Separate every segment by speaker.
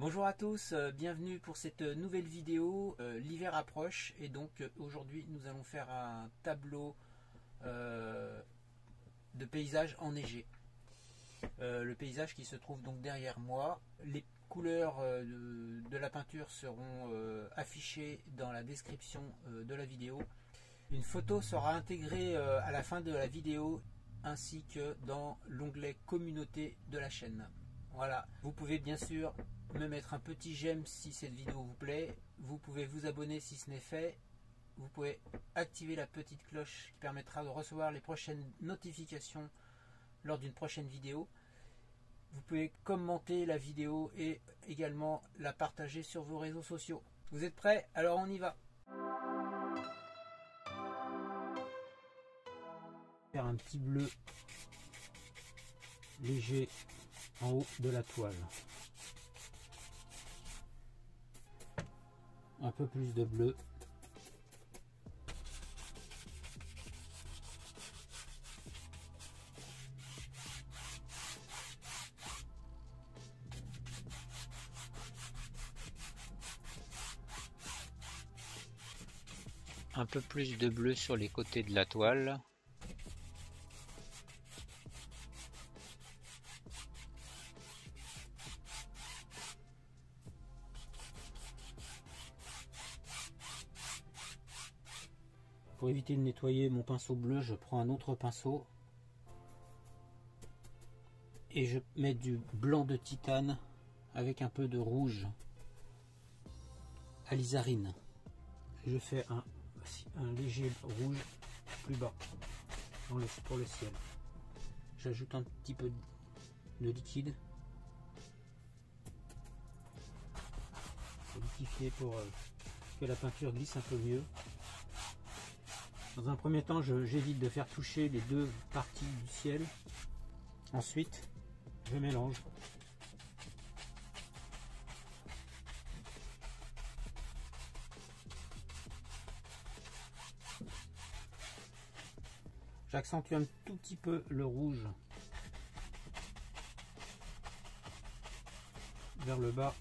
Speaker 1: Bonjour à tous, bienvenue pour cette nouvelle vidéo. L'hiver approche et donc aujourd'hui nous allons faire un tableau de paysage enneigé. Le paysage qui se trouve donc derrière moi. Les couleurs de la peinture seront affichées dans la description de la vidéo. Une photo sera intégrée à la fin de la vidéo ainsi que dans l'onglet communauté de la chaîne. Voilà, vous pouvez bien sûr me mettre un petit j'aime si cette vidéo vous plaît. Vous pouvez vous abonner si ce n'est fait. Vous pouvez activer la petite cloche qui permettra de recevoir les prochaines notifications lors d'une prochaine vidéo. Vous pouvez commenter la vidéo et également la partager sur vos réseaux sociaux. Vous êtes prêts? Alors on y va. Faire un petit bleu léger en haut de la toile. Un peu plus de bleu.
Speaker 2: Un peu plus de bleu sur les côtés de la toile.
Speaker 1: Pour éviter de nettoyer mon pinceau bleu, je prends un autre pinceau et je mets du blanc de titane avec un peu de rouge alizarine. Je fais un léger rouge plus bas pour le ciel. J'ajoute un petit peu de liquide pour liquifier, pour que la peinture glisse un peu mieux. Dans un premier temps, j'évite de faire toucher les deux parties du ciel. Ensuite, je mélange. J'accentue un tout petit peu le rouge vers le bas.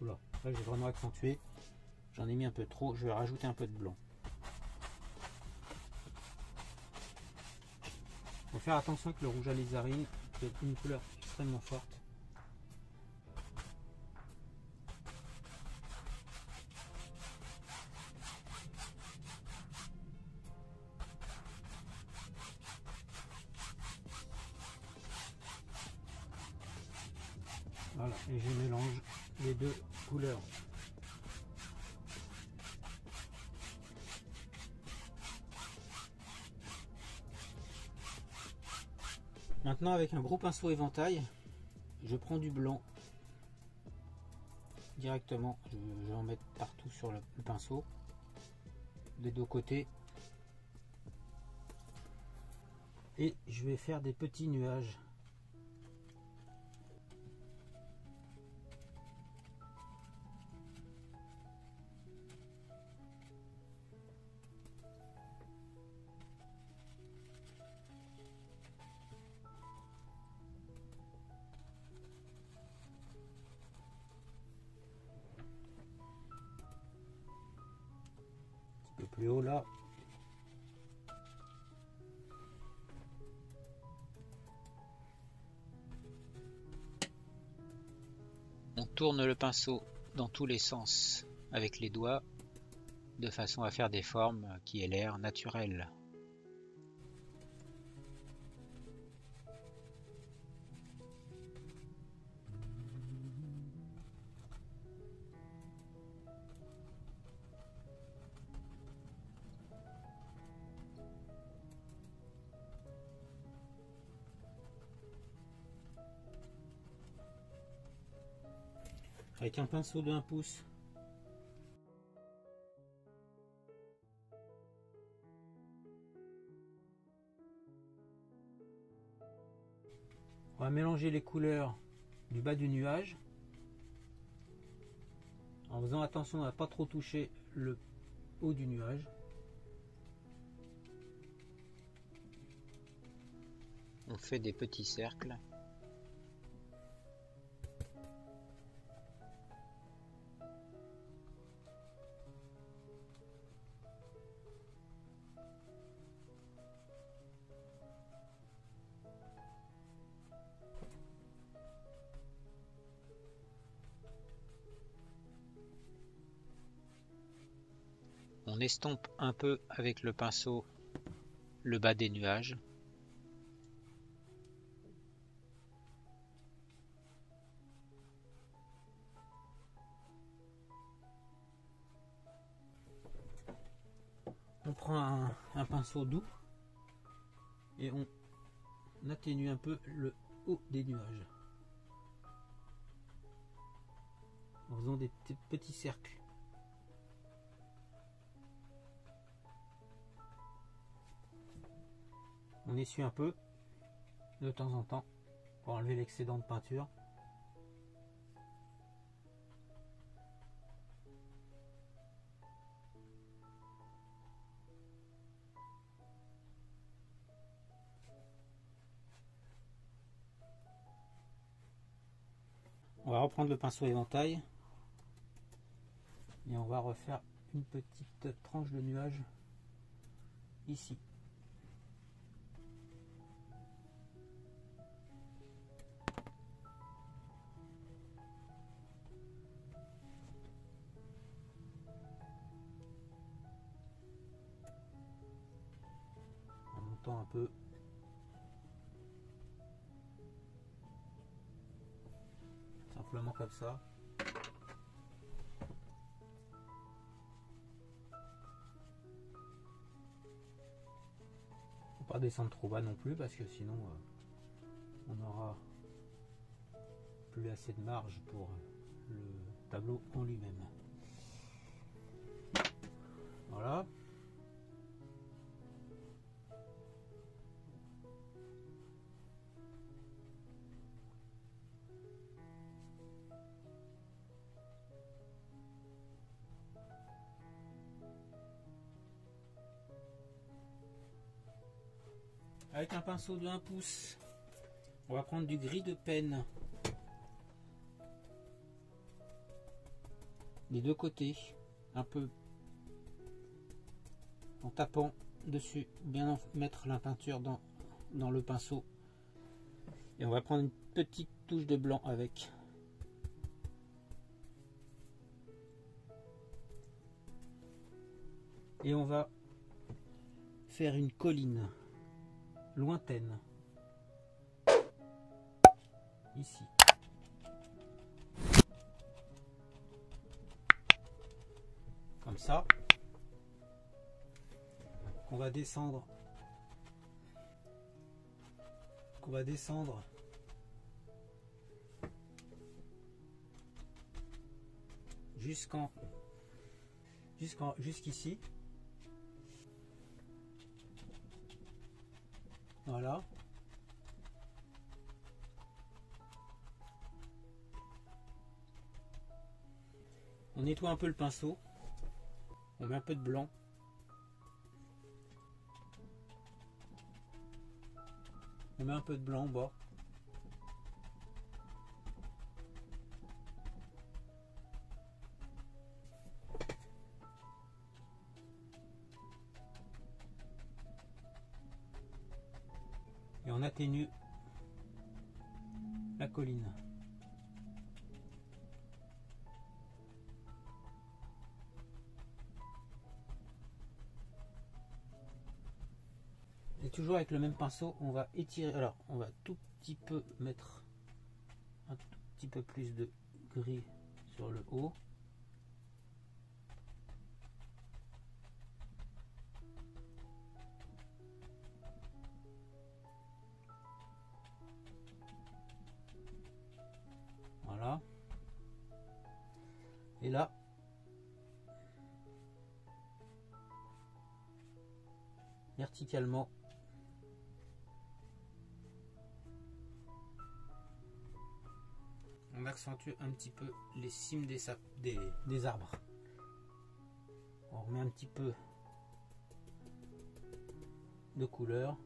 Speaker 1: Oula, là j'ai vraiment accentué. J'en ai mis un peu trop, je vais rajouter un peu de blanc. Il faut faire attention que le rouge alizarine est une couleur extrêmement forte. Voilà, et je mélange les deux couleurs. Maintenant, avec un gros pinceau éventail, je prends du blanc directement. Je vais en mettre partout sur le pinceau, des deux côtés. Et je vais faire des petits nuages. Un peu plus haut là.
Speaker 2: On tourne le pinceau dans tous les sens avec les doigts de façon à faire des formes qui aient l'air naturelles.
Speaker 1: Avec un pinceau de 1 pouce, on va mélanger les couleurs du bas du nuage en faisant attention à ne pas trop toucher le haut du nuage.
Speaker 2: On fait des petits cercles. On estompe un peu avec le pinceau le bas des nuages.
Speaker 1: On prend un pinceau doux et on atténue un peu le haut des nuages en faisant des petits cercles. On essuie un peu de temps en temps pour enlever l'excédent de peinture. On va reprendre le pinceau éventail et on va refaire une petite tranche de nuage ici. En montant un peu. Simplement comme ça. Faut pas descendre trop bas non plus parce que sinon on aura plus assez de marge pour le tableau en lui-même. Voilà. Avec un pinceau de 1 pouce, on va prendre du gris de peine des deux côtés, un peu en tapant dessus, bien mettre la peinture dans le pinceau. Et on va prendre une petite touche de blanc avec. Et on va faire une colline lointaine ici. Comme ça. Qu'on va descendre. Jusqu'ici. Voilà. On nettoie un peu le pinceau. On met un peu de blanc. On met un peu de blanc en bas. Et on atténue la colline. Et toujours avec le même pinceau, on va étirer. Alors, on va tout petit peu mettre un tout petit peu plus de gris sur le haut. Voilà. Et là, verticalement, on accentue un petit peu les cimes des arbres. On remet un petit peu de couleur.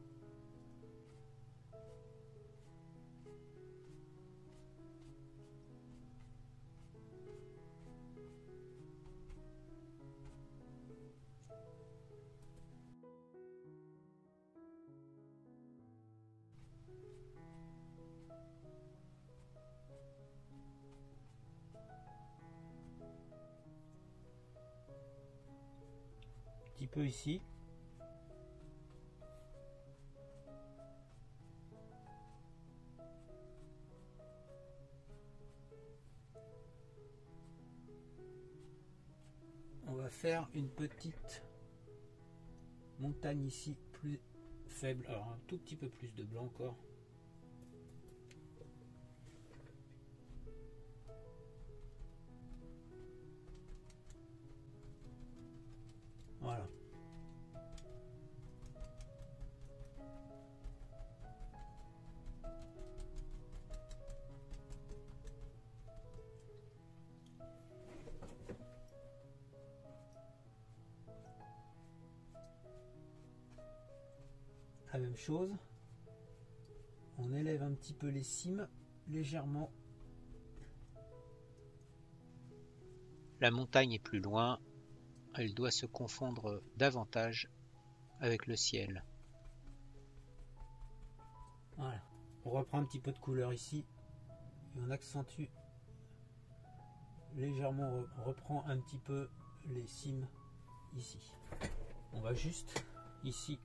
Speaker 1: petit peu ici. On va faire une petite montagne ici plus faible, alors un tout petit peu plus de blanc encore. Voilà. La même chose, on élève un petit peu les cimes légèrement.
Speaker 2: La montagne est plus loin, elle doit se confondre davantage avec le ciel.
Speaker 1: Voilà. On reprend un petit peu de couleur ici et on accentue légèrement, on reprend un petit peu les cimes ici. On va juste ici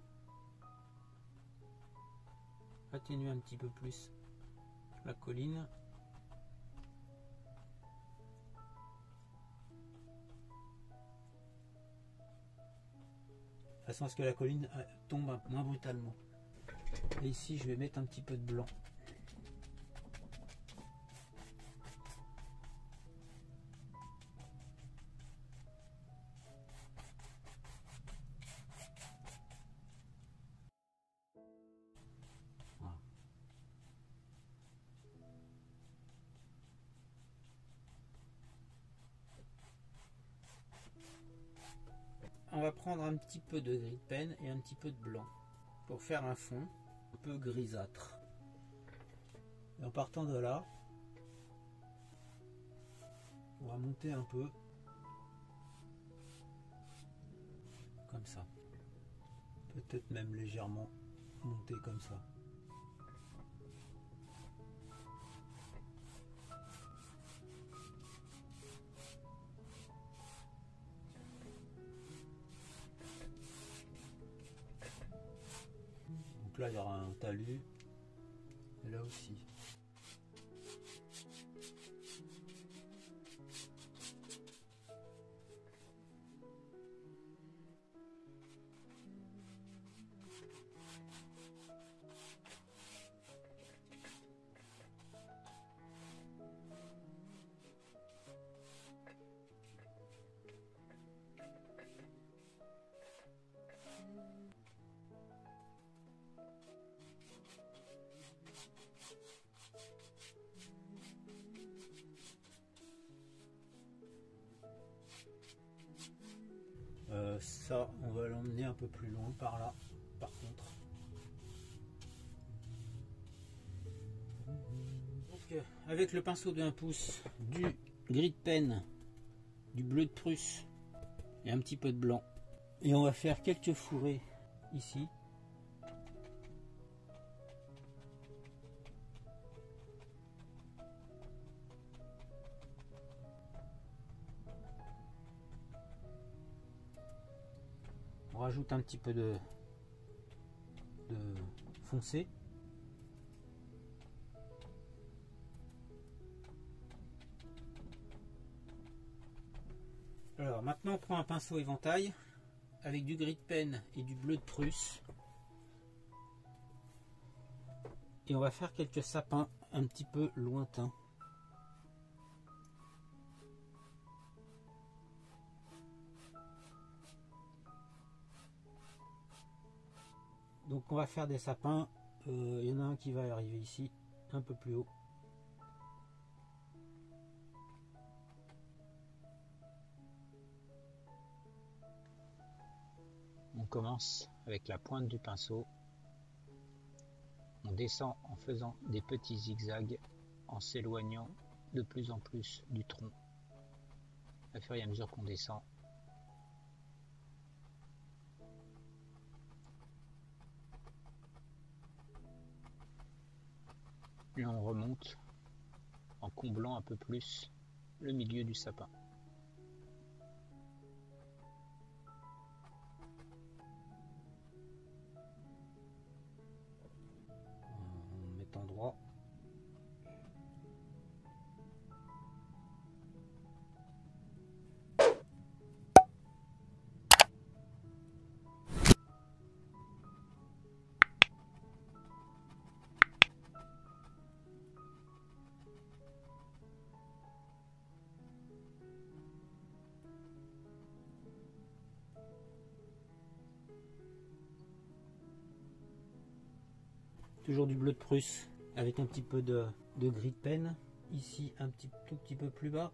Speaker 1: atténuer un petit peu plus la colline. De façon à ce que la colline tombe moins brutalement. Et ici je vais mettre un petit peu de blanc. Voilà. On va prendre un petit peu de gris de pen et un petit peu de blanc pour faire un fond un peu grisâtre. Et en partant de là, on va monter un peu comme ça. Peut-être même légèrement monter comme ça. Donc là il y aura un talus et là aussi. Ça, on va l'emmener un peu plus loin par là, par contre. Donc, avec le pinceau de 1 pouce, du gris de pen, du bleu de Prusse et un petit peu de blanc. Et on va faire quelques fourrés ici. On rajoute un petit peu de foncé. Alors maintenant on prend un pinceau éventail avec du gris de pen et du bleu de Prusse. Et on va faire quelques sapins un petit peu lointains. Donc on va faire des sapins, il y en a un qui va arriver ici, un peu plus haut.
Speaker 2: On commence avec la pointe du pinceau. On descend en faisant des petits zigzags, en s'éloignant de plus en plus du tronc. À fur et à mesure qu'on descend, et on remonte en comblant un peu plus le milieu du sapin.
Speaker 1: toujours du bleu de Prusse avec un petit peu de gris de peine. Ici un tout petit peu plus bas.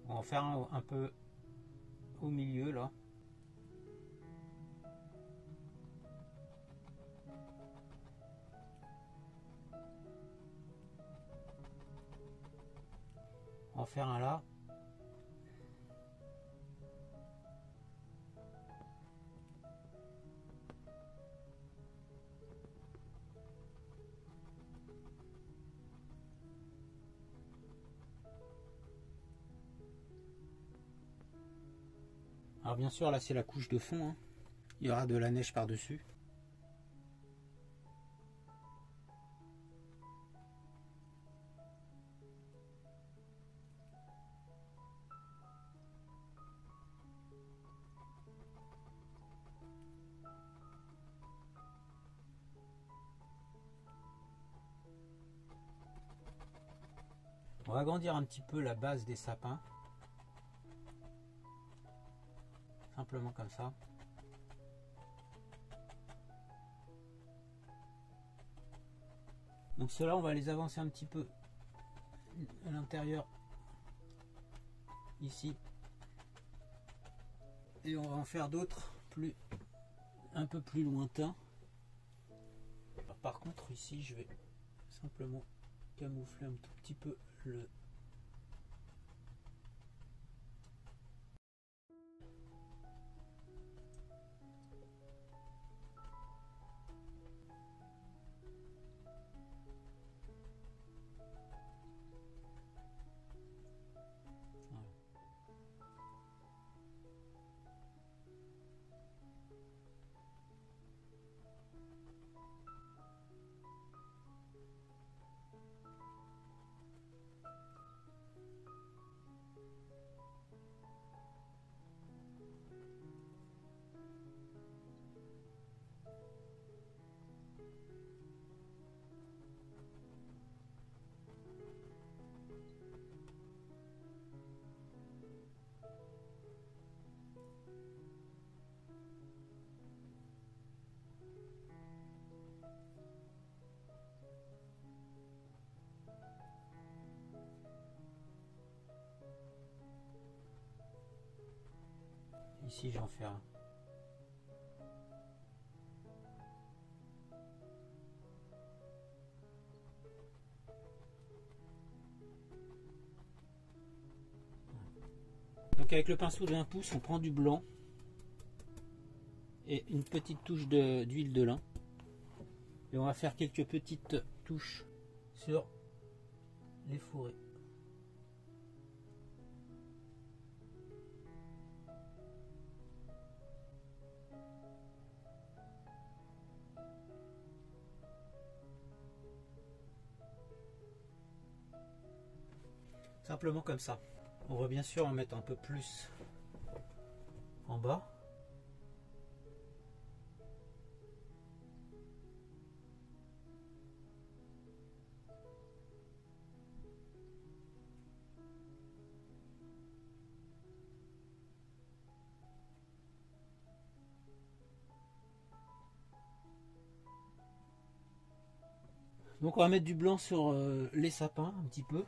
Speaker 1: On va en faire un peu au milieu là. On va en faire un là. Alors bien sûr là c'est la couche de fond, hein. Il y aura de la neige par dessus. On va agrandir un petit peu la base des sapins. Simplement comme ça. Donc ceux-là, on va les avancer un petit peu à l'intérieur, ici. Et on va en faire d'autres un peu plus lointains. Par contre, ici, je vais simplement camoufler un tout petit peu le... Ici, j'en fais un. Donc avec le pinceau de 1 pouce, on prend du blanc et une petite touche d'huile de lin. Et on va faire quelques petites touches sur les fourrés. Simplement comme ça. On va bien sûr en mettre un peu plus en bas. Donc on va mettre du blanc sur les sapins un petit peu.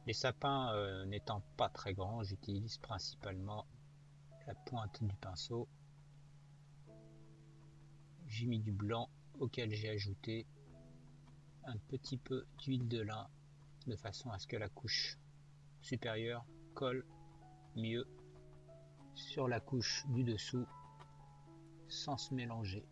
Speaker 2: Les sapins n'étant pas très grands, j'utilise principalement la pointe du pinceau. J'ai mis du blanc auquel j'ai ajouté un petit peu d'huile de lin de façon à ce que la couche supérieure colle mieux sur la couche du dessous sans se mélanger.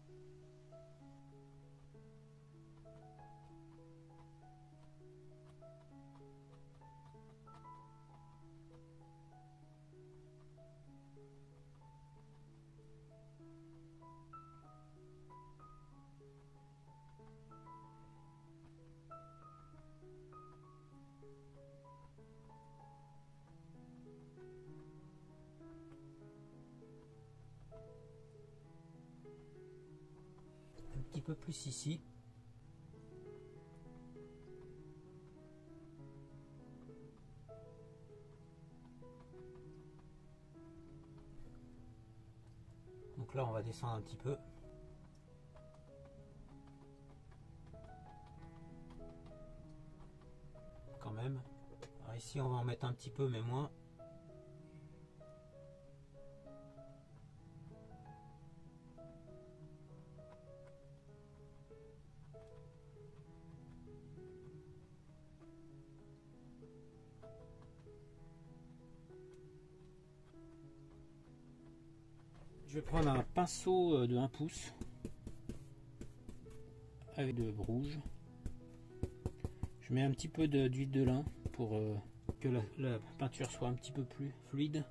Speaker 1: Un petit peu plus ici. Donc là on va descendre un petit peu. Quand même. Alors ici on va en mettre un petit peu mais moins. Je vais prendre un pinceau de 1 pouce avec de rouge. Je mets un petit peu d'huile de lin pour que la peinture soit un petit peu plus fluide.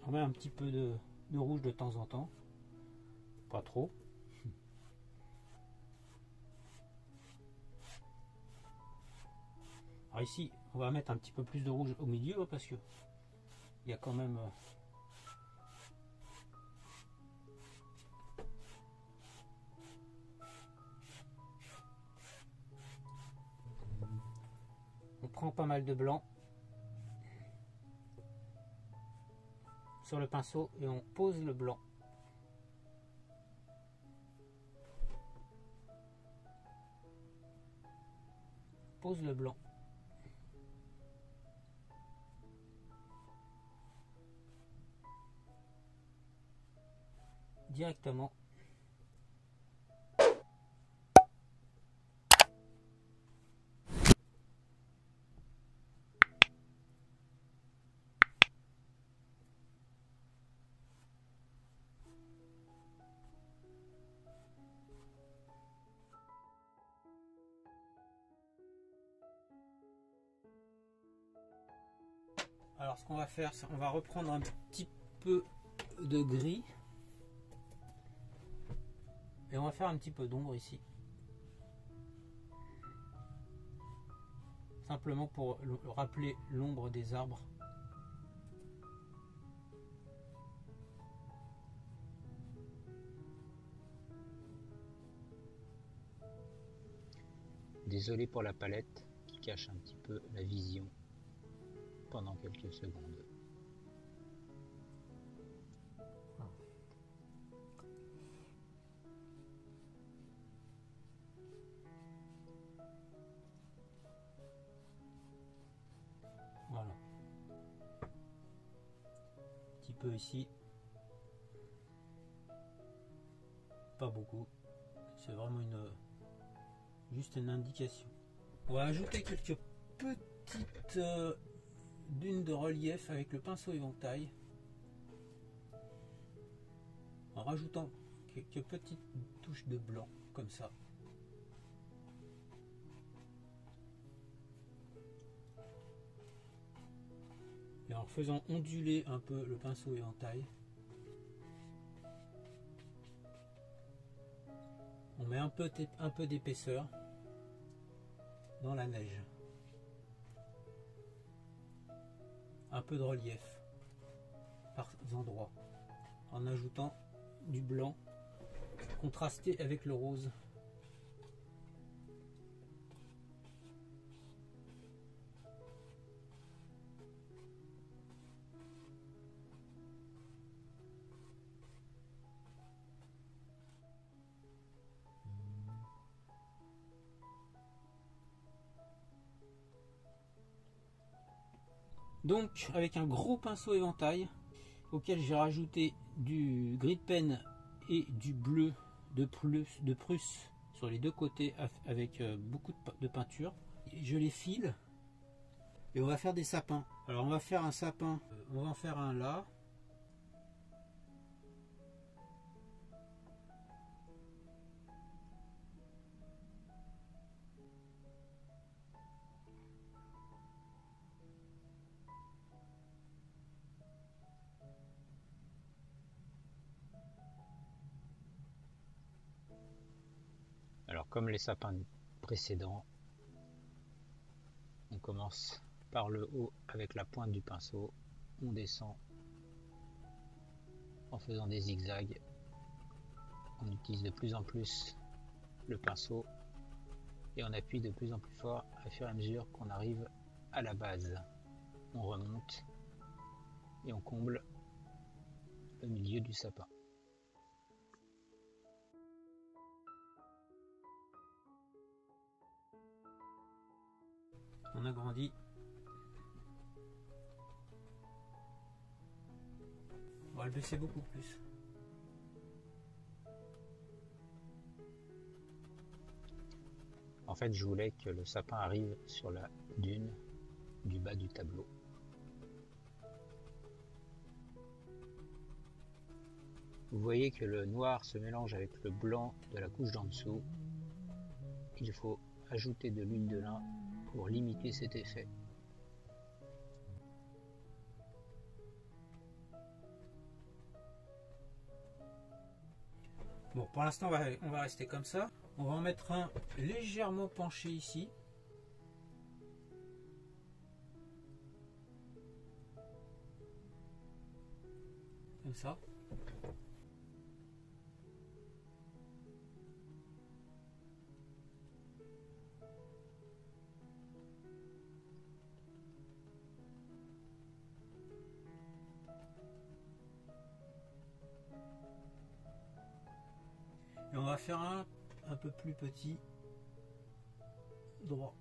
Speaker 1: On met un petit peu de rouge de temps en temps, pas trop. Alors ici, on va mettre un petit peu plus de rouge au milieu parce que il y a quand même on prend pas mal de blanc sur le pinceau et on pose le blanc. Pose le blanc. Directement. Alors ce qu'on va faire, c'est qu'on va reprendre un petit peu de gris et on va faire un petit peu d'ombre ici. Simplement pour rappeler l'ombre des arbres.
Speaker 2: Désolé pour la palette qui cache un petit peu la vision pendant quelques secondes.
Speaker 1: Voilà. Un petit peu ici. Pas beaucoup. C'est vraiment juste une indication. On va ajouter quelques petites dunes de relief avec le pinceau éventail. En rajoutant quelques petites touches de blanc comme ça. Et en faisant onduler un peu le pinceau éventail, on met un peu d'épaisseur dans la neige. Un peu de relief par endroits en ajoutant du blanc contraster avec le rose. Donc avec un gros pinceau éventail auquel j'ai rajouté du gris de pen et du bleu de Prusse sur les deux côtés avec beaucoup de peinture. Je les file et on va faire des sapins. Alors on va faire un sapin, on va en faire un là.
Speaker 2: Alors comme les sapins précédents, on commence par le haut avec la pointe du pinceau, on descend en faisant des zigzags, on utilise de plus en plus le pinceau et on appuie de plus en plus fort à fur et à mesure qu'on arrive à la base. On remonte et on comble le milieu du sapin.
Speaker 1: On agrandit. On va le baisser beaucoup plus.
Speaker 2: En fait, je voulais que le sapin arrive sur la dune du bas du tableau. Vous voyez que le noir se mélange avec le blanc de la couche d'en dessous. Il faut ajouter de l'huile de lin pour limiter cet effet.
Speaker 1: Bon, pour l'instant, on va rester comme ça. On va en mettre un légèrement penché ici. Comme ça. Et on va faire un peu plus petit, droit.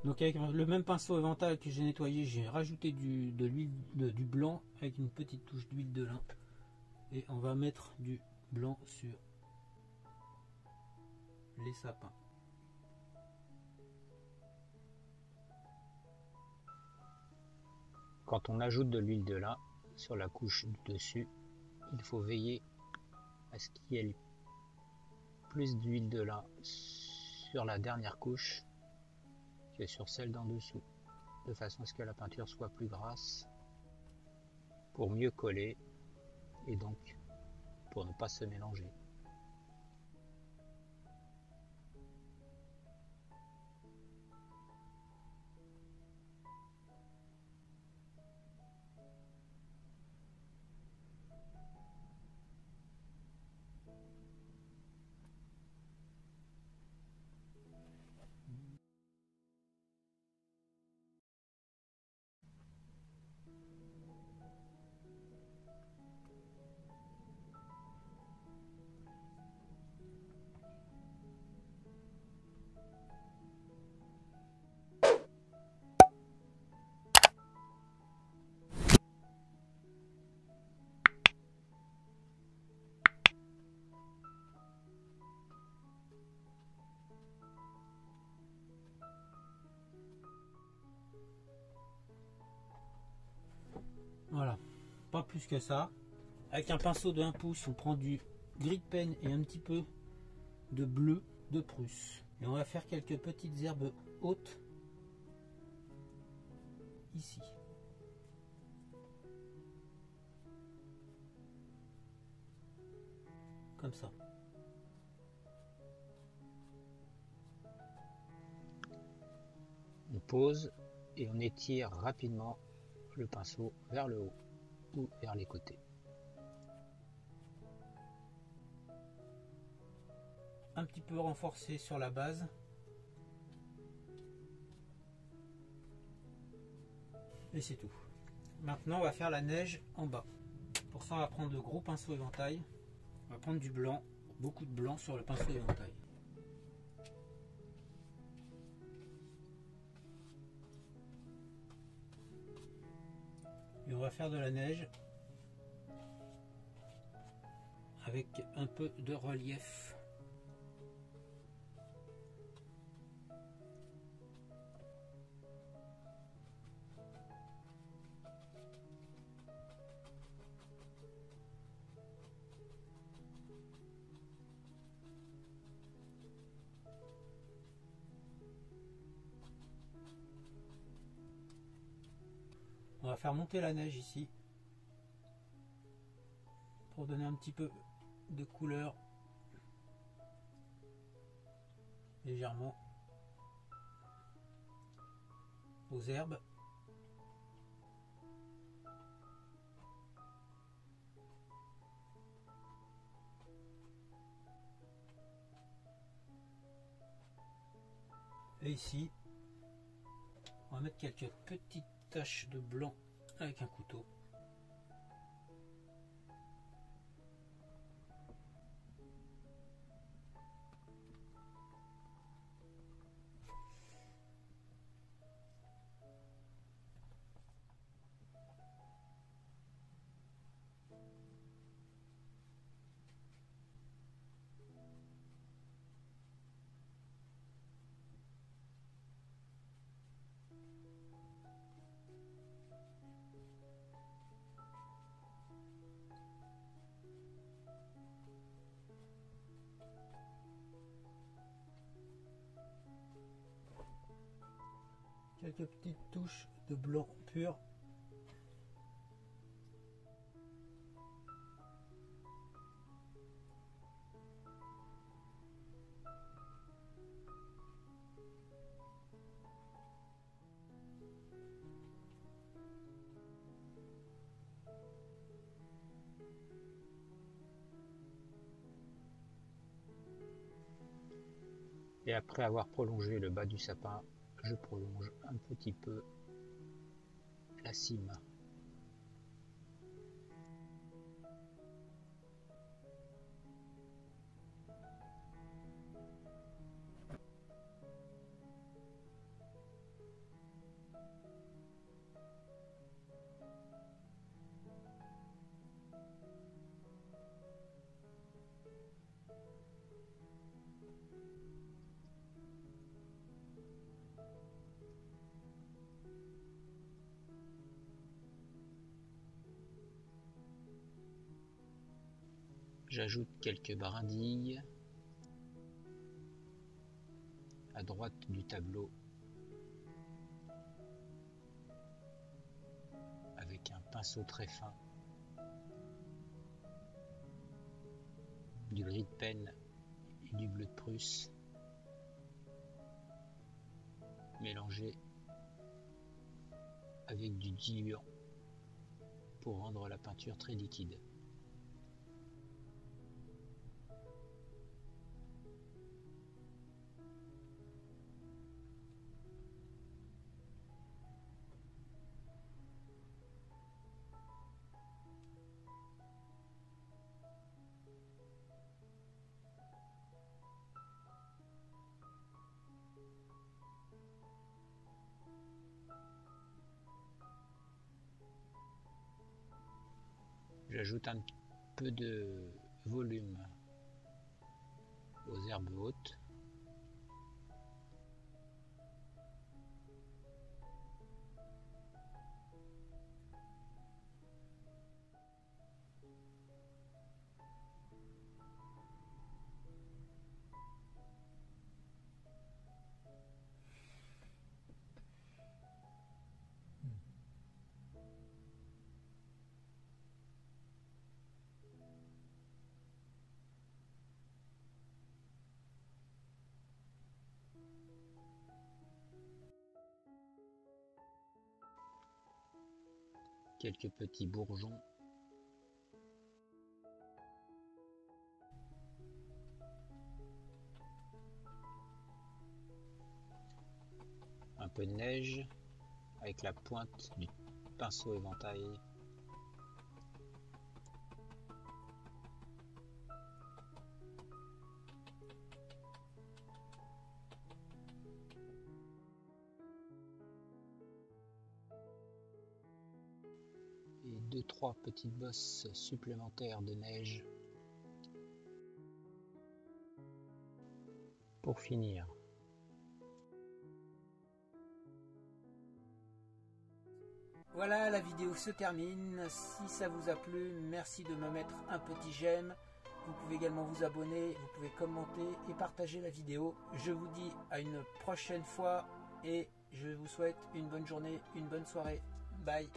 Speaker 1: Donc avec le même pinceau éventail que j'ai nettoyé, j'ai rajouté de l'huile, du blanc avec une petite touche d'huile de lin. Et on va mettre du blanc sur les sapins.
Speaker 2: Quand on ajoute de l'huile de lin sur la couche du dessus, il faut veiller à ce qu'il y ait plus d'huile de lin sur la dernière couche que sur celle d'en dessous, de façon à ce que la peinture soit plus grasse pour mieux coller et donc pour ne pas se mélanger.
Speaker 1: Voilà, pas plus que ça. Avec un pinceau de 1 pouce, on prend du gris de pen et un petit peu de bleu de Prusse. Et on va faire quelques petites herbes hautes ici. Comme ça.
Speaker 2: pose et on étire rapidement le pinceau vers le haut ou vers les côtés.
Speaker 1: Un petit peu renforcé sur la base. Et c'est tout. Maintenant on va faire la neige en bas. Pour ça on va prendre de gros pinceaux éventail. On va prendre du blanc, beaucoup de blanc sur le pinceau éventail. Et on va faire de la neige avec un peu de relief. On va faire monter la neige ici pour donner un petit peu de couleur légèrement aux herbes. Et ici, on va mettre quelques petites taches de blanc avec un couteau. Quelques petites touches de blanc pur.
Speaker 2: Et après avoir prolongé le bas du sapin, je prolonge un petit peu la cime. J'ajoute quelques brindilles à droite du tableau avec un pinceau très fin, du gris de Pen et du bleu de Prusse mélangé avec du diluant pour rendre la peinture très liquide. J'ajoute un peu de volume aux herbes hautes. quelques petits bourgeons. Un peu de neige avec la pointe du pinceau éventail. Et 2-3 petites bosses supplémentaires de neige pour finir.
Speaker 1: Voilà, la vidéo se termine. Si ça vous a plu, merci de me mettre un petit j'aime. Vous pouvez également vous abonner, vous pouvez commenter et partager la vidéo. Je vous dis à une prochaine fois et je vous souhaite une bonne journée, une bonne soirée. Bye.